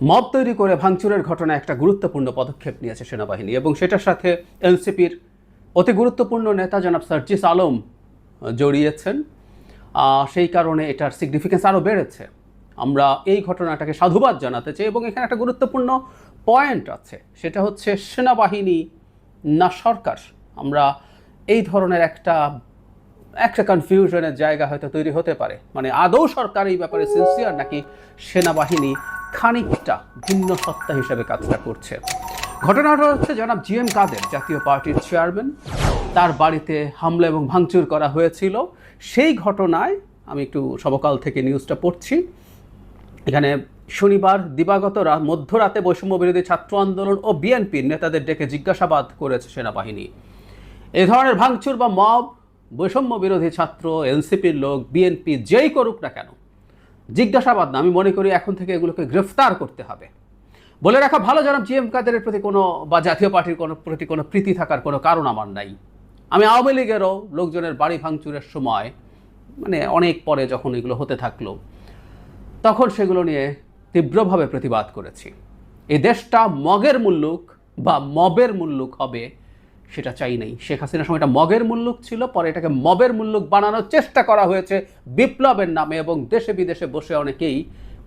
Mob তৈরি করে ভাঙচুরের ঘটনায় একটা গুরুত্বপূর্ণ পদক্ষেপ নিয়েছে সেনাবাহিনী এবং সেটার সাথে এনসিপির অতি গুরুত্বপূর্ণ নেতা জনাব সার্জিস আলম জড়িয়েছেন। সেই কারণে এটার সিগনিফিকেন্স আরও বেড়েছে। আমরা এই ঘটনাটাকে সাধুবাদ জানাতে চাই এবং এখানে একটা গুরুত্বপূর্ণ পয়েন্ট আছে, সেটা হচ্ছে সেনাবাহিনী না সরকার। আমরা এই ধরনের একটা কনফিউশনের জায়গা হয়তো তৈরি হতে পারে, মানে আদৌ সরকার এই ব্যাপারে সিনসিয়ার নাকি সেনাবাহিনী খানিকটা ভিন্ন সত্তা হিসেবে কাজটা করছে। ঘটনাটা হচ্ছে জনাব জিএম কাদের, জাতীয় পার্টির চেয়ারম্যান, তার বাড়িতে হামলা এবং ভাঙচুর করা হয়েছিল। সেই ঘটনায় আমি একটু সমকাল থেকে নিউজটা পড়ছি। এখানে শনিবার দিবাগত মধ্যরাতে বৈষম্য বিরোধী ছাত্র আন্দোলন ও বিএনপির নেতাদের ডেকে জিজ্ঞাসাবাদ করেছে সেনাবাহিনী। এ ধরনের ভাঙচুর বা মব বৈষম্য বিরোধী ছাত্র, এনসিপির লোক, বিএনপি যেই করুক না কেন, জিজ্ঞাসাবাদ না, আমি মনে করি এখন থেকে এগুলোকে গ্রেফতার করতে হবে। বলে রাখা ভালো, জনাব জিএম কাদেরের প্রতি কোনো বা জাতীয় পার্টির প্রতি কোনো প্রীতি থাকার কোনো কারণ আমার নাই। আমি আওয়ামী লীগেরও লোকজনের বাড়ি ভাঙচুরের সময়, মানে অনেক পরে যখন এগুলো হতে থাকলো, তখন সেগুলো নিয়ে তীব্রভাবে প্রতিবাদ করেছি। এই দেশটা মগের মুল্লুক বা মবের মুল্লুক হবে সেটা চাই নাই। শেখ হাসিনার সময় এটা মগের মুল্লুক ছিল, পরে এটাকে মবের মুল্লুক বানানোর চেষ্টা করা হয়েছে বিপ্লবের নামে এবং দেশে বিদেশে বসে অনেকেই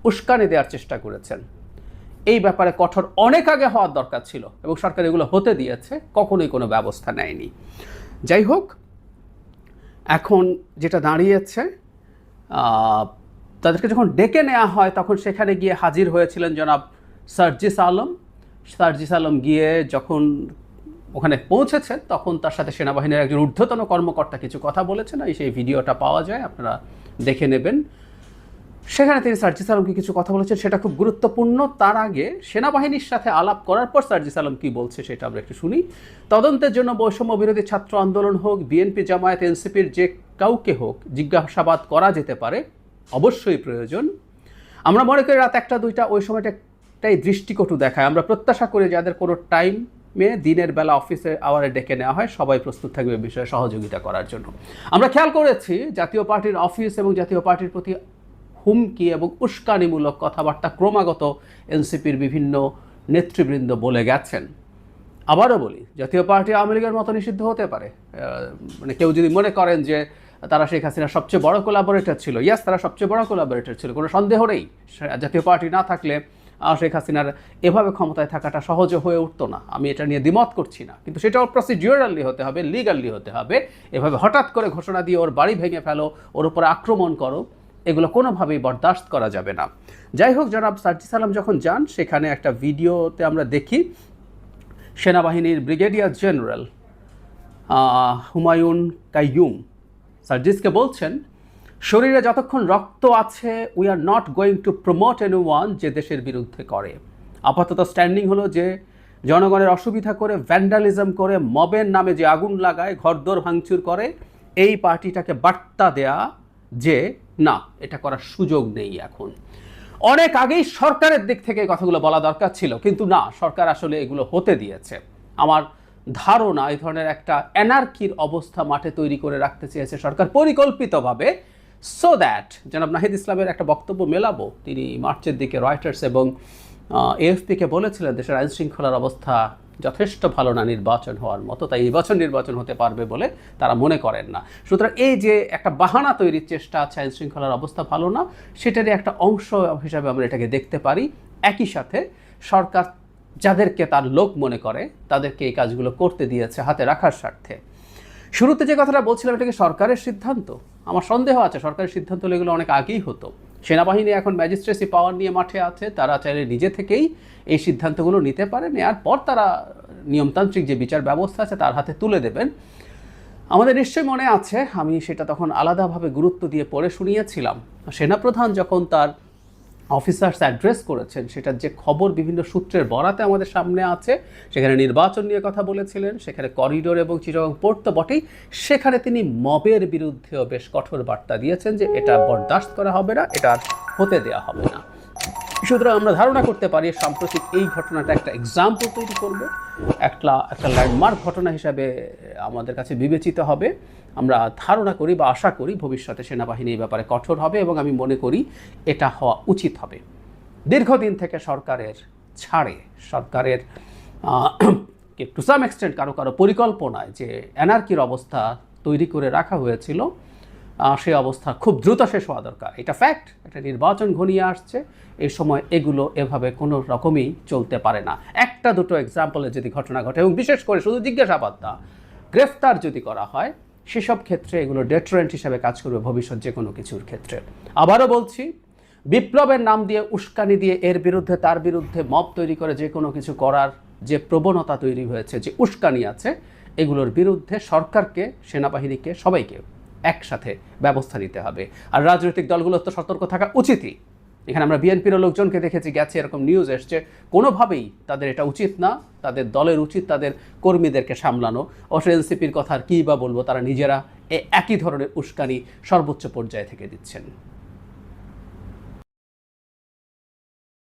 উস্কানি দেওয়ার চেষ্টা করেছেন। এই ব্যাপারে কঠোর অনেক আগে হওয়ার দরকার ছিল এবং সরকার এগুলো হতে দিয়েছে, কখনোই কোনো ব্যবস্থা নেয়নি। যাই হোক, এখন যেটা দাঁড়িয়েছে, তাদেরকে যখন ডেকে নেওয়া হয় তখন সেখানে গিয়ে হাজির হয়েছিলেন জনাব সার্জিস আলম। সার্জিস আলম গিয়ে যখন ওখানে পৌঁছেছেন তখন তার সাথে সেনাবাহিনীর একজন ঊর্ধ্বতন কর্মকর্তা কিছু কথা বলেছেন, এই সেই ভিডিওটা পাওয়া যায়, আপনারা দেখে নেবেন। সেখানে তিনি সার্জিস আলমকে কিছু কথা বলেছেন, সেটা খুব গুরুত্বপূর্ণ। তার আগে সেনাবাহিনীর সাথে আলাপ করার পর সার্জিস আলম কী বলছে সেটা আমরা একটু শুনি। তদন্তের জন্য বৈষম্য বিরোধী ছাত্র আন্দোলন হোক, বিএনপি, জামায়াত, এনসিপির যে কাউকে হোক জিজ্ঞাসাবাদ করা যেতে পারে, অবশ্যই প্রয়োজন। আমরা মনে করি রাত 1-2টা ওই সময়টাই দৃষ্টিকটু দেখায়। আমরা প্রত্যাশা করি যাদের কোনো টাইমে দিনের বেলা অফিসে আওয়ারে ডেকে নেওয়া হয় সবাই প্রস্তুত থাকবে বিষয়ে সহযোগিতা করার জন্য। আমরা খেয়াল করেছি জাতীয় পার্টির অফিস এবং জাতীয় পার্টির প্রতি হুমকি এবং উস্কানিমূলক কথাবার্তা ক্রমাগত এনসিপির বিভিন্ন নেতৃবৃন্দ বলে গেছেন। আবারও বলি, জাতীয় পার্টি আওয়ামী লীগের মতো নিষিদ্ধ হতে পারে। মানে কেউ যদি মনে করেন যে তারা শেখ হাসিনার সবচেয়ে বড় কোলাবোরেটর ছিল, ইয়াস, তারা সবচেয়ে বড় কোলাবোরেটর ছিল, কোনো সন্দেহ নেই। জাতীয় পার্টি না থাকলে শেখ হাসিনার এভাবে ক্ষমতায় থাকাটা সহজে হয়ে উঠতো না, আমি এটা নিয়ে দ্বিমত করছি না। কিন্তু সেটাও প্রসিডিউরালি হতে হবে, লিগালি হতে হবে। এভাবে হঠাৎ করে ঘোষণা দিয়ে ওর বাড়ি ভেঙে ফেলো, ওর উপরে আক্রমণ করো, এগুলো কোনোভাবেই বরদাস্ত করা যাবে না। যাই হোক, জনাব সার্জিস আলম যখন যান সেখানে একটা ভিডিওতে আমরা দেখি সেনাবাহিনীর ব্রিগেডিয়ার জেনারেল হুমায়ুন কাইয়ুম সার্জিসকে বলছেন, শরীরে যতক্ষণ রক্ত আছে we are not going to promote anyone যে দেশের বিরুদ্ধে করে। আপাতত স্ট্যান্ডিং হলো যে জনগণের অসুবিধা করে, ভ্যান্ডালিজম করে, মবের নামে যে আগুন লাগায়, ঘরদোর ভাঙচুর করে, এই পার্টিটাকে বার্তা দেয়া যে না, এটা করার সুযোগ নেই। এখন অনেক আগেই সরকারের দিক থেকে কথাগুলো বলা দরকার ছিল, কিন্তু না, সরকার আসলে এগুলো হতে দিয়েছে। আমার ধারণা এই ধরনের একটা অ্যানার্কির অবস্থা মাঠে তৈরি করে রাখতে চেয়েছে সরকার পরিকল্পিতভাবে, সো দ্যাট জনাব নাহিদ ইসলামের একটা বক্তব্য মেলাবো। তিনি মার্চের দিকে রয়টার্স এবং এএফপিকে বলেছিলেন দেশের আইন শৃঙ্খলার অবস্থা যথেষ্ট ভালো না নির্বাচন হওয়ার মতো, তাই এই বছর নির্বাচন হতে পারবে বলে তারা মনে করেন না। সুতরাং এই যে একটা বাহানা তৈরির চেষ্টা আছে আইন শৃঙ্খলার অবস্থা ভালো না, সেটারই একটা অংশ হিসাবে আমরা এটাকে দেখতে পারি। একই সাথে সরকার যাদেরকে তার লোক মনে করে তাদেরকে এই কাজগুলো করতে দিয়েছে হাতে রাখার স্বার্থে। শুরুতে যে কথাটা বলছিলাম, এটা কি সরকারের সিদ্ধান্ত? আমার সন্দেহ আছে সরকারের সিদ্ধান্ত হলে এগুলো অনেক আগেই হতো। সেনাবাহিনী এখন ম্যাজিস্ট্রেসি পাওয়ার নিয়ে মাঠে আছে, তারা চাইলে নিজে থেকেই এই সিদ্ধান্তগুলো নিতে পারে, নেওয়ার পর তারা নিয়মতান্ত্রিক যে বিচার ব্যবস্থা আছে তার হাতে তুলে দেবেন। আমাদের নিশ্চয়ই মনে আছে, আমি সেটা তখন আলাদাভাবে গুরুত্ব দিয়ে পড়ে শুনিয়েছিলাম, সেনাপ্রধান যখন তার অফিসার্স অ্যাড্রেস করেছেন, সেটার যে খবর বিভিন্ন সূত্রের বরাতে আমাদের সামনে আছে, সেখানে নির্বাচন নিয়ে কথা বলেছিলেন, সেখানে করিডোর এবং চিটাগং পোর্ট তো বটেই, সেখানে তিনি মবের বিরুদ্ধেও বেশ কঠোর বার্তা দিয়েছেন যে এটা বরদাস্ত করা হবে না, এটা আর হতে দেওয়া হবে না। সুতরাং আমরা ধারণা করতে পারি সাম্প্রতিক এই ঘটনাটা একটা এক্সাম্পল তৈরি করবে, একটা ল্যান্ডমার্ক ঘটনা হিসাবে আমাদের কাছে বিবেচিত হবে। আমরা ধারণা করি বা আশা করি ভবিষ্যতে সেনাবাহিনী এই ব্যাপারে কঠোর হবে এবং আমি মনে করি এটা হওয়া উচিত হবে। দীর্ঘদিন থেকে সরকারের ছাড়ে, সরকারের টু সাম এক্সটেন্ট কারো কারো পরিকল্পনায় যে অ্যানার্কির অবস্থা তৈরি করে রাখা হয়েছিল, সেই অবস্থা খুব দ্রুত শেষ হওয়া দরকার। এটা ফ্যাক্ট, একটা নির্বাচন ঘনিয়ে আসছে, এই সময় এগুলো এভাবে কোনো রকমই চলতে পারে না। একটা দুটো এক্সাম্পলে যদি ঘটনা ঘটে, এবং বিশেষ করে শুধু জিজ্ঞাসাবাদ না, গ্রেফতার যদি করা হয়, সেসব ক্ষেত্রে এগুলো ডেটারেন্ট হিসাবে কাজ করবে ভবিষ্যৎ যে কোনো কিছুর ক্ষেত্রে। আবারও বলছি, বিপ্লবের নাম দিয়ে, উস্কানি দিয়ে, এর বিরুদ্ধে তার বিরুদ্ধে মব তৈরি করে যে কোনো কিছু করার যে প্রবণতা তৈরি হয়েছে, যে উস্কানি আছে, এগুলোর বিরুদ্ধে সরকারকে, সেনাবাহিনীকে, সবাইকে একসাথে ব্যবস্থা নিতে হবে। আর রাজনৈতিক দলগুলোর তো সতর্ক থাকা উচিতই। এখানে আমরা বিএনপির লোকজনকে দেখেছি, গেছে, এরকম নিউজ এসছে, কোনোভাবেই তাদের এটা উচিত না। তাদের দলের উচিত তাদের কর্মীদেরকে সামলানো। অবশ্য এনসিপির কথা আর কী বা বলবো, তারা নিজেরা একই ধরনের উস্কানি সর্বোচ্চ পর্যায়ে থেকে দিচ্ছেন।